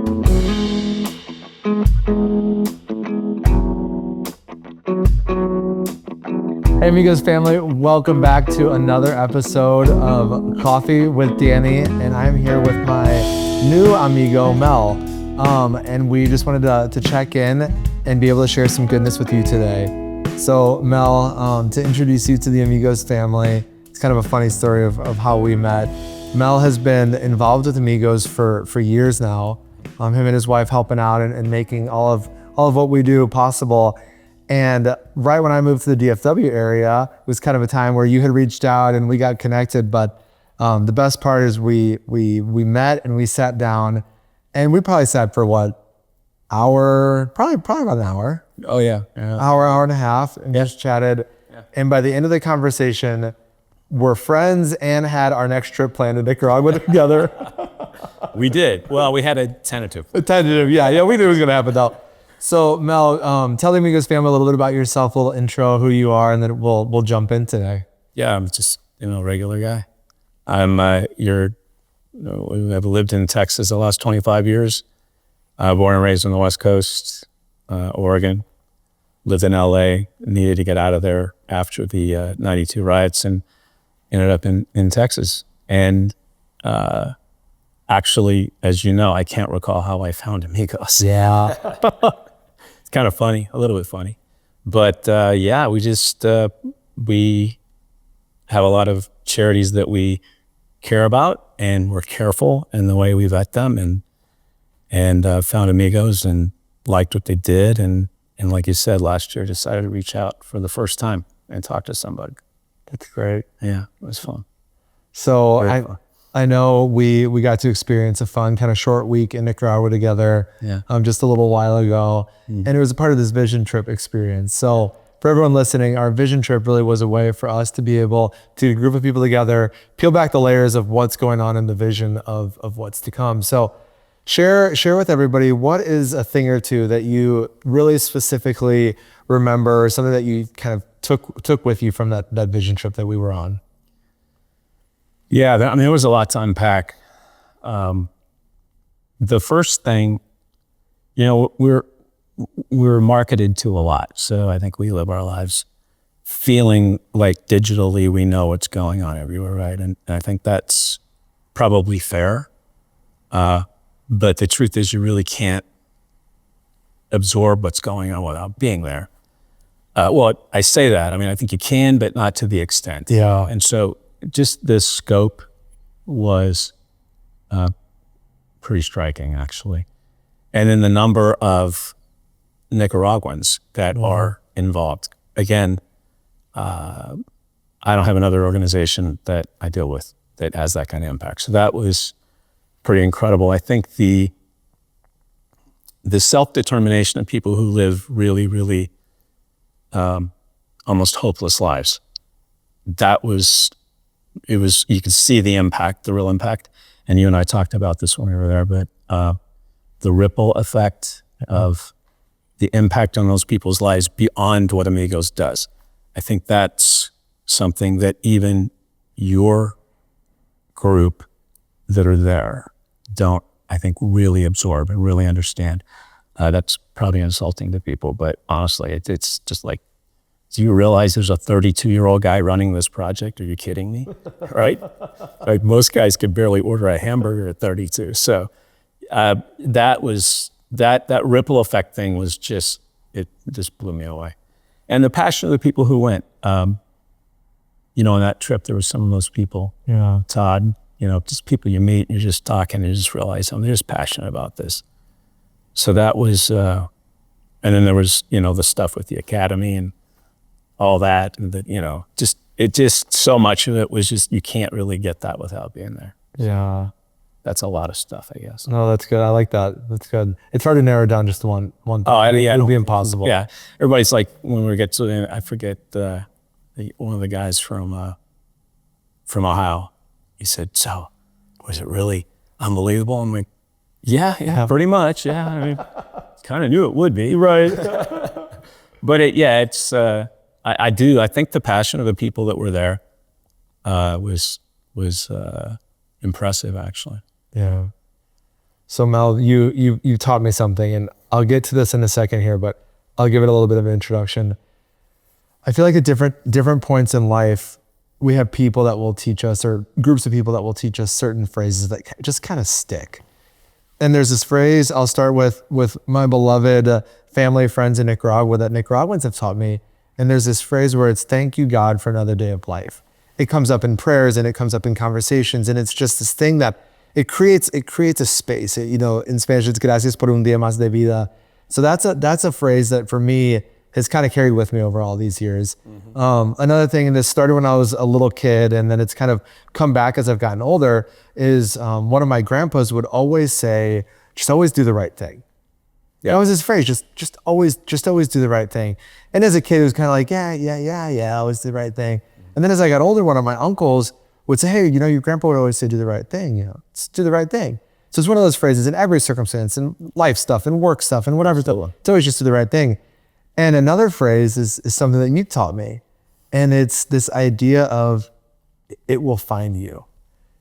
Hey Amigos family, welcome back to another episode of Coffee with Danny, and I'm here with my new amigo Mel, and we just wanted to check in and be able to share some goodness with you today. So Mel, to introduce you to the Amigos family, it's kind of a funny story of how we met. Mel has been involved with Amigos for years now. Him and his wife helping out and making all of what we do possible. And right when I moved to the DFW area, it was kind of a time where you had reached out and we got connected. But the best part is we met and we sat down, and we probably sat for probably about an hour. Oh yeah. Hour and a half, and just chatted. Yeah. And by the end of the conversation, we're friends and had our next trip planned to Nicaragua together. We did. Well, we had a tentative. Yeah. We knew it was gonna happen though. So Mel, tell the Amigos family a little bit about yourself, a little intro, who you are, and then we'll jump in today. Yeah, I'm just a regular guy. I've lived in Texas the last 25 years. Born and raised on the West Coast, Oregon. Lived in LA, needed to get out of there after the 92 riots, and ended up in Texas. And actually, as you know, I can't recall how I found Amigos. Yeah. It's kind of funny, a little bit funny. But we have a lot of charities that we care about, and we're careful in the way we vet them, and found Amigos and liked what they did. And like you said, last year decided to reach out for the first time and talk to somebody. That's great. Yeah, it was fun. So I know we got to experience a fun kind of short week in Nicaragua together, just a little while ago. And it was a part of this vision trip experience. So for everyone listening, our vision trip really was a way for us to be able to get a group of people together, peel back the layers of what's going on in the vision of what's to come. So share with everybody, what is a thing or two that you really specifically remember, or something that you kind of took with you from that vision trip that we were on? Yeah, there was a lot to unpack. The first thing, we're marketed to a lot. So I think we live our lives feeling like digitally we know what's going on everywhere, right? And I think that's probably fair. But the truth is you really can't absorb what's going on without being there. Well, I say that. I mean, I think you can, but not to the extent. Yeah. And so just the scope was pretty striking, actually. And then the number of Nicaraguans that are involved. Again, I don't have another organization that I deal with that has that kind of impact. So that was pretty incredible. I think the self-determination of people who live really, really almost hopeless lives, you could see the impact, the real impact. And you and I talked about this when we were there, but the ripple effect of the impact on those people's lives beyond what Amigos does. I think that's something that even your group that are there don't, I think, really absorb and really understand. That's probably insulting to people, but honestly, it's just like, do you realize there's a 32-year-old guy running this project? Are you kidding me? Right? Like most guys could barely order a hamburger at 32. So that ripple effect thing was it just blew me away. And the passion of the people who went, on that trip, there were some of those people, Todd, just people you meet and you're just talking and you just realize, they're just passionate about this. So that was, and then there was, the stuff with the academy and all that, and just so much of it was just, you can't really get that without being there. Yeah. That's a lot of stuff, I guess. No, that's good. I like that. That's good. It's hard to narrow down just to one thing. Oh, yeah. It'll be impossible. Yeah. Everybody's like, when we get to, I forget one of the guys from Ohio, he said, so was it really unbelievable? I'm like, yeah, pretty much. Yeah. I mean, kind of knew it would be. Right. But it's, I think the passion of the people that were there was impressive, actually. Yeah. So Mel, you taught me something, and I'll get to this in a second here, but I'll give it a little bit of an introduction. I feel like at different points in life, we have people that will teach us, or groups of people that will teach us certain phrases that just kind of stick. And there's this phrase I'll start with my beloved family friends in Nicaragua that Nicaraguans have taught me. And there's this phrase where it's "Thank you, God, for another day of life." It comes up in prayers and it comes up in conversations, and it's just this thing that it creates a space. In Spanish, it's "Gracias por un día más de vida." So that's a phrase that for me has kind of carried with me over all these years. Another thing, and this started when I was a little kid, and then it's kind of come back as I've gotten older, is one of my grandpas would always say, "Just always do the right thing." Yeah. That was his phrase, just always do the right thing. And as a kid, it was kind of like, yeah, always do the right thing. And then as I got older, one of my uncles would say, "Hey, your grandpa would always say, do the right thing, just do the right thing." So it's one of those phrases in every circumstance, in life stuff, and work stuff, and whatever stuff. It's always just do the right thing. And another phrase is something that you taught me. And it's this idea of "it will find you."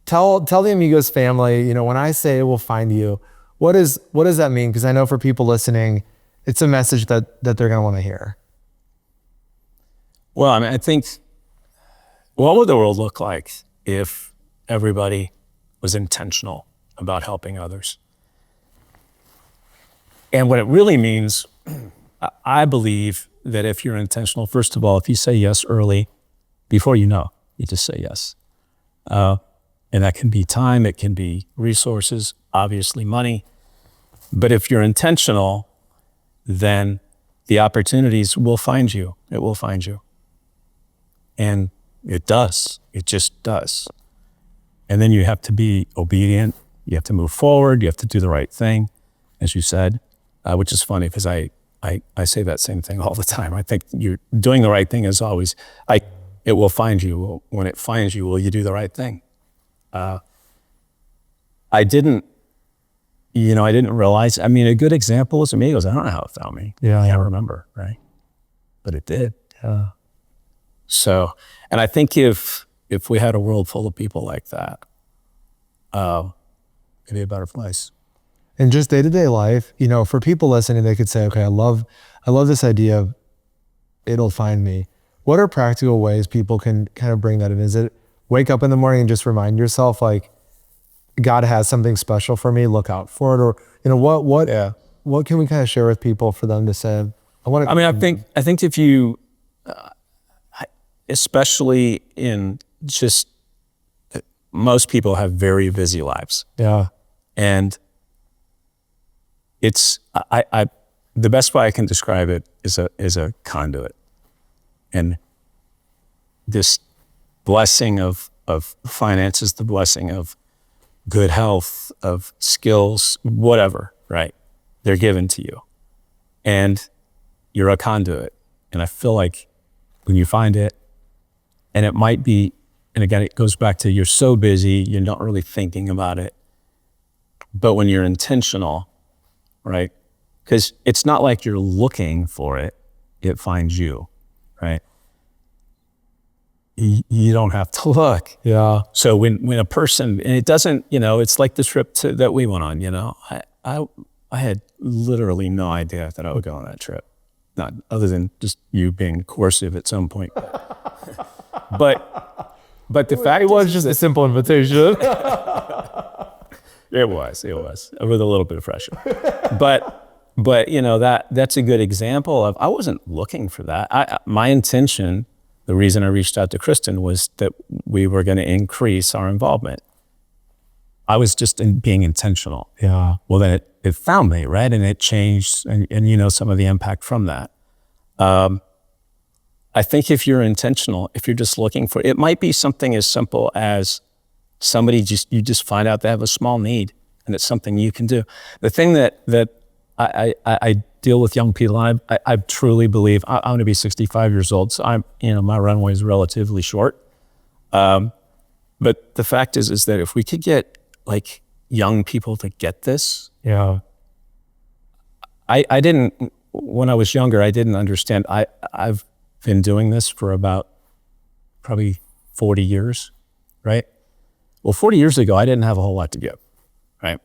Tell the Amigos family, when I say "it will find you," what does that mean? Because I know for people listening, it's a message that they're going to want to hear. Well, I think, what would the world look like if everybody was intentional about helping others? And what it really means, I believe that if you're intentional, first of all, if you say yes early, before you just say yes. And that can be time, it can be resources, obviously money. But if you're intentional, then the opportunities will find you. It will find you. And it does. It just does. And then you have to be obedient. You have to move forward. You have to do the right thing, as you said, which is funny because I say that same thing all the time. I think you're doing the right thing is always, it will find you. Well, when it finds you, will you do the right thing? I didn't realize, a good example is Amigos. I don't know how it found me. Yeah. I can't remember, right? But it did. Yeah. So, and I think if we had a world full of people like that, it'd be a better place. In just day-to-day life, for people listening, they could say, okay, I love this idea of "it'll find me." What are practical ways people can kind of bring that in? Is it wake up in the morning and just remind yourself, like, God has something special for me, look out for it? Or, what can we kind of share with people for them to say, I think if you, especially in just, most people have very busy lives. Yeah. And it's, the best way I can describe it is a conduit. And this blessing of finances, the blessing of good health, of skills, whatever, right? They're given to you. And you're a conduit. And I feel like when you find it, and it might be, and again, it goes back to you're so busy, you're not really thinking about it. But when you're intentional, right? Because it's not like you're looking for it, it finds you, right? You don't have to look. Yeah. So when a person, and it doesn't, it's like the trip that we went on, I had literally no idea that I would go on that trip. Not other than just you being coercive at some point. But the fact it was just a simple invitation. It was with a little bit of pressure. But that's a good example of, I wasn't looking for that. My intention, the reason I reached out to Kristen, was that we were going to increase our involvement. I was just being intentional. Yeah. Well, then it found me, right? And it changed, and some of the impact from that. I think if you're intentional, if you're just looking for, it might be something as simple as you just find out they have a small need, and it's something you can do. The thing that I deal with young people, and I truly believe, I'm going to be 65 years old, so my runway is relatively short. But the fact is that if we could get like young people to get this. Yeah. I didn't, when I was younger, I didn't understand. I've been doing this for about probably 40 years, right? Well, 40 years ago, I didn't have a whole lot to give, right?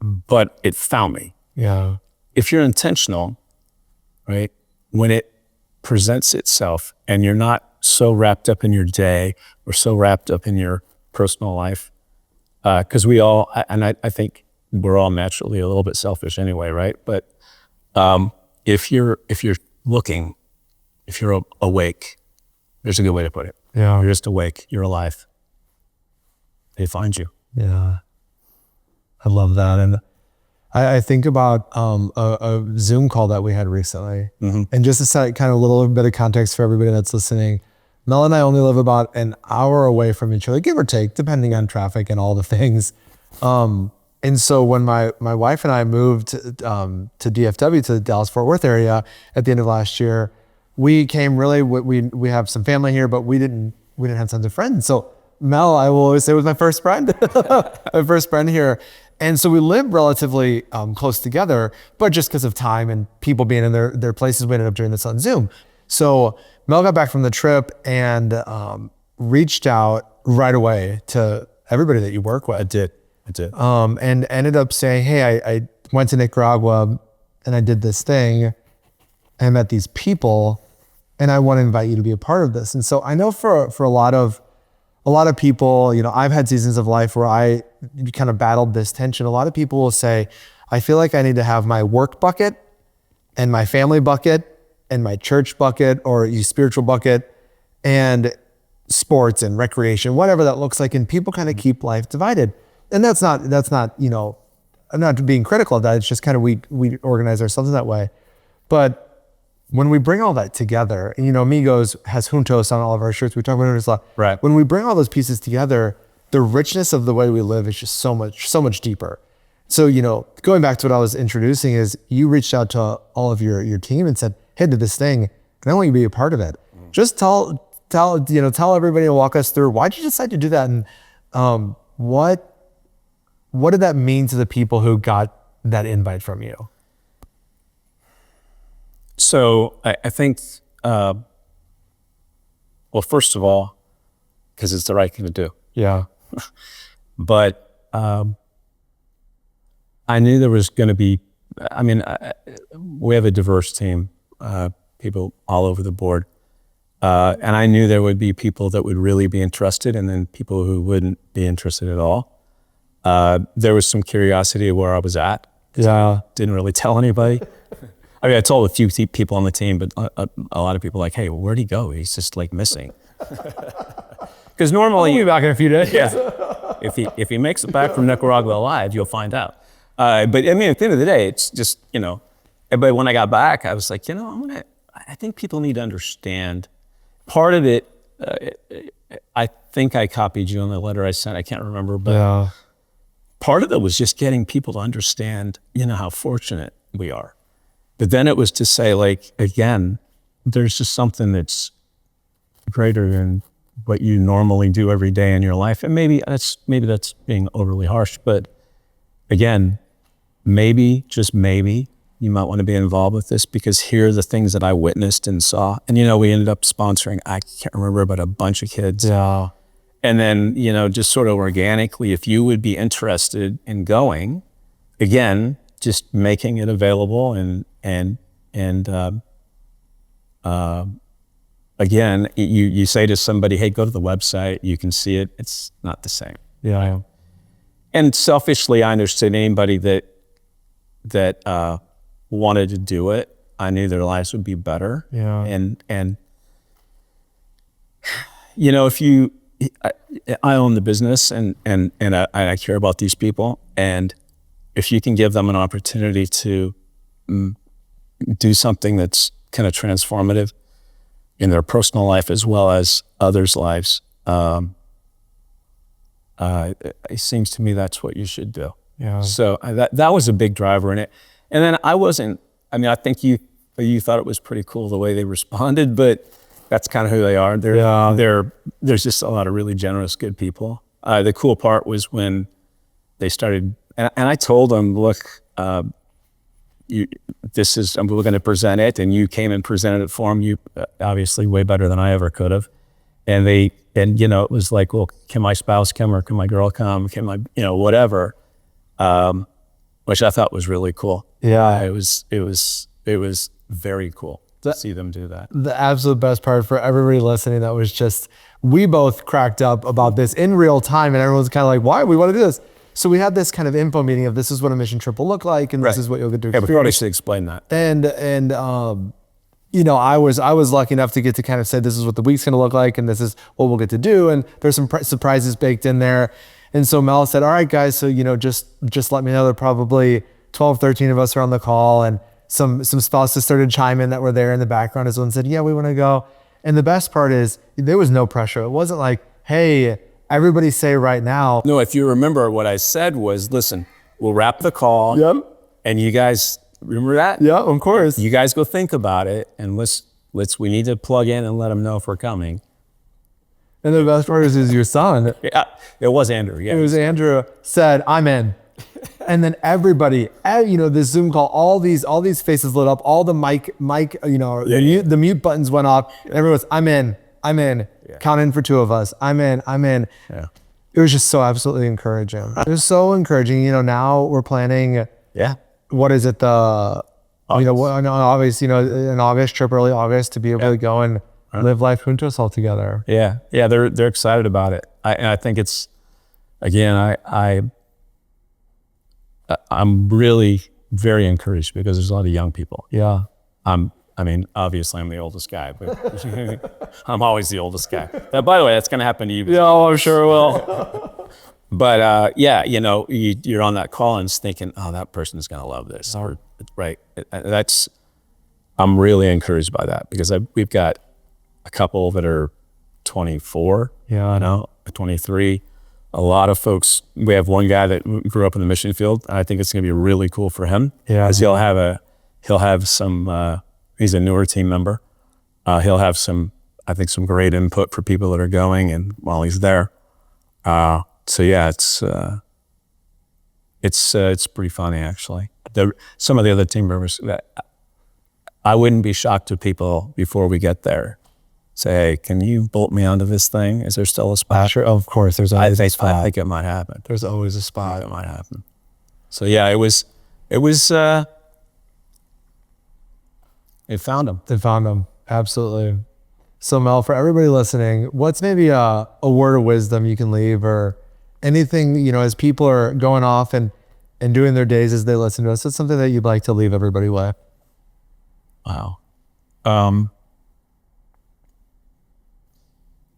but it found me. Yeah. If you're intentional, right, when it presents itself and you're not so wrapped up in your day or so wrapped up in your personal life, because we all, and I think we're all naturally a little bit selfish anyway, right? But if you're looking, if you're awake, there's a good way to put it. Yeah. You're just awake, you're alive. They find you. Yeah. I love that. And I think about a Zoom call that we had recently. And just to set kind of a little bit of context for everybody that's listening, Mel and I only live about an hour away from each other, give or take, depending on traffic and all the things. And so when my wife and I moved to DFW, to the Dallas-Fort Worth area at the end of last year, we came really, we have some family here, but we didn't have tons of friends. So Mel, I will always say, was my first friend, my first friend here. And so we lived relatively close together, but just because of time and people being in their places, we ended up doing this on Zoom. So Mel got back from the trip and reached out right away to everybody that you work with. I did. And ended up saying, hey, I went to Nicaragua and I did this thing and I met these people and I want to invite you to be a part of this. And so I know for a lot of people, you know, I've had seasons of life where I kind of battled this tension. A lot of people will say, I feel like I need to have my work bucket and my family bucket and my church bucket or spiritual bucket and sports and recreation, whatever that looks like. And people kind of keep life divided. And that's not, you know, I'm not being critical of that. It's just kind of, we organize ourselves that way. But when we bring all that together, and, you know, Amigos has juntos on all of our shirts. We talk about juntos a lot. Right. When we bring all those pieces together, the richness of the way we live is just so much deeper. So, you know, going back to what I was introducing is you reached out to all of your team and said, hey, did this thing, and I want you to be a part of it. Just tell everybody and walk us through, why'd you decide to do that? And what did that mean to the people who got that invite from you? So I think, well, first of all, because it's the right thing to do. Yeah. But I knew there was going to be, we have a diverse team, people all over the board. And I knew there would be people that would really be interested and then people who wouldn't be interested at all. There was some curiosity of where I was at. Yeah. Didn't really tell anybody. I mean, I told a few people on the team, but a lot of people were like, hey, where'd he go? He's just like missing. Because normally, I'll be back in a few days. Yeah, if he makes it back from Nicaragua alive, you'll find out. But I mean, at the end of the day, it's just, you know. But when I got back, I was like, you know, I think people need to understand. Part of it, I think I copied you on the letter I sent. I can't remember, but Yeah. part of it was just getting people to understand, you know, how fortunate we are. But then it was to say, like, again, there's just something that's greater than what you normally do every day in your life. And maybe that's being overly harsh, but again, maybe, just maybe, you might want to be involved with this because here are the things that I witnessed and saw. And, you know, we ended up sponsoring, I can't remember, but a bunch of kids. Yeah. And then, you know, just sort of organically, if you would be interested in going, again, just making it available and again, you say to somebody, hey, go to the website, you can see it. It's not the same. Yeah. And selfishly, I understood anybody that wanted to do it. I knew their lives would be better. Yeah. And you know, I own the business and I care about these people. And if you can give them an opportunity to do something that's kind of transformative in their personal life as well as others' lives, it seems to me that's what you should do. Yeah. So that was a big driver in it. And then I think you thought it was pretty cool the way they responded, but that's kind of who they are. There's just a lot of really generous, good people. The cool part was when they started, and I told them, look, we're going to present it, and you came and presented it for them. You obviously way better than I ever could have. And you know, it was like, well, can my spouse come or can my girl come? Can my, you know, whatever. which I thought was really cool. Yeah. It was very cool to see them do that. The absolute best part for everybody listening, that was just, we both cracked up about this in real time, and everyone's kind of like, why? We want to do this. So we had this kind of info meeting of, this is what a mission trip will look like, and this is what you'll get to Yeah, experience. but we already should explain that. And you know, I was lucky enough to get to kind of say, this is what the week's going to look like, and this is what we'll get to do. And there's some surprises baked in there. And so Mel said, all right, guys, so, you know, just let me know. There are probably 12, 13 of us are on the call, and some spouses started chiming that were there in the background as one said, yeah, we want to go. And the best part is, there was no pressure. It wasn't like, hey, everybody say right now. No, if you remember, what I said was, listen, we'll wrap the call. Yep. And you guys, remember that? Yeah, of course. You guys go think about it, and we need to plug in and let them know if we're coming. And the best part is your son. Yeah, it was Andrew. Yeah, It was Andrew said, I'm in. And then everybody, you know, this Zoom call, all these faces lit up, all the mic, you know, the mute buttons went off. Everyone's, I'm in. Yeah. Count in for two of us. I'm in. Yeah. It was just so absolutely encouraging. It was so encouraging. You know, now we're planning. Yeah. What is it? August. You know, an August trip, early August, to be able to go and live life juntos all together. Yeah. Yeah. They're excited about it. I think it's, again, I'm really very encouraged because there's a lot of young people. Yeah. I mean, obviously I'm the oldest guy, but I'm always the oldest guy. By the way, that's going to happen to you. Yeah, I'm sure it will. But yeah, you know, you're on that call and thinking, oh, that person's going to love this. Right. I'm really encouraged by that, because we've got a couple that are 24, Yeah. you know, 23. A lot of folks, we have one guy that grew up in the mission field. And I think it's going to be really cool for him. Yeah. Because he'll have some, he's a newer team member. He'll have some great input for people that are going and while he's there. So yeah, it's pretty funny, actually. Some of the other team members, I wouldn't be shocked if people before we get there say, hey, can you bolt me onto this thing? Is there still a spot? Sure, of course, there's always a spot. I think it might happen. There's always a spot. It might happen. So yeah, it found him. They found them. Absolutely. So Mel, for everybody listening, what's maybe a word of wisdom you can leave, or anything, you know, as people are going off and doing their days as they listen to us, it's something that you'd like to leave everybody with? Wow.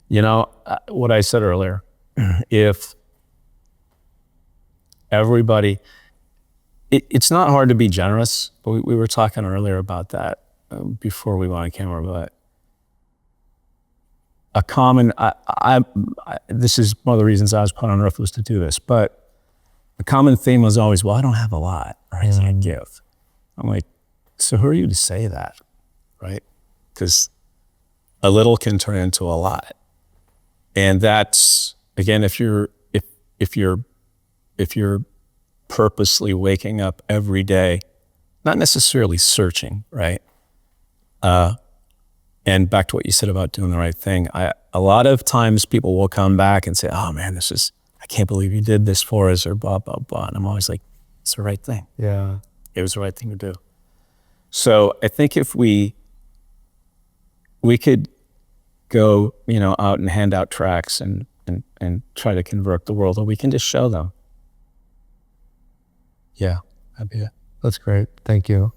You know, what I said earlier, if everybody, it's not hard to be generous, but we were talking earlier about that before we went on camera, but a common, this is one of the reasons I was put on earth, was to do this, but the common theme was always, well, I don't have a lot, or I can't give. I'm like, so who are you to say that, right? Because a little can turn into a lot. And that's, again, if you're purposely waking up every day, not necessarily searching, right? And back to what you said about doing the right thing. A lot of times people will come back and say, oh man, I can't believe you did this for us, or blah, blah, blah. And I'm always like, it's the right thing. Yeah. It was the right thing to do. So I think if we could go, you know, out and hand out tracts and try to convert the world, or we can just show them. Yeah, that'd be it. That's great. Thank you.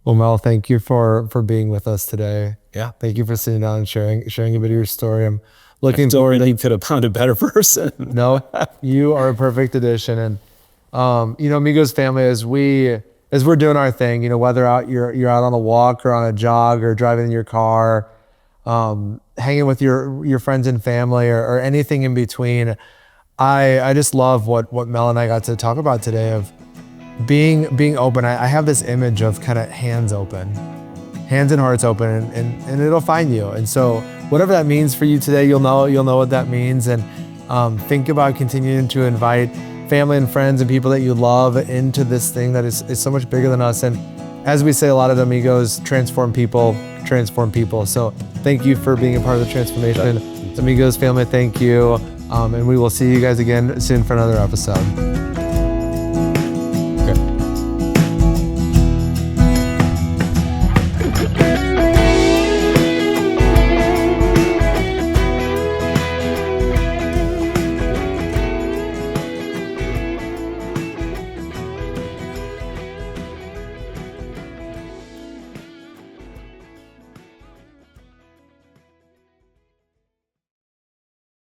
Well, Mel, thank you for being with us today. Yeah. Thank you for sitting down and sharing a bit of your story. I'm looking Don't forward really could have found a better person. No, you are a perfect addition. And you know, Amigos family, as we're doing our thing, you know, whether you're out on a walk or on a jog or driving in your car, hanging with your friends and family, or anything in between, I just love what Mel and I got to talk about today, of being open. I have this image of kind of hands open, hands and hearts open, and it'll find you. And so whatever that means for you today, you'll know what that means. And think about continuing to invite family and friends and people that you love into this thing that is so much bigger than us. And as we say a lot at Amigos, transform people. So thank you for being a part of the transformation. Amigos family, thank you. And we will see you guys again soon for another episode.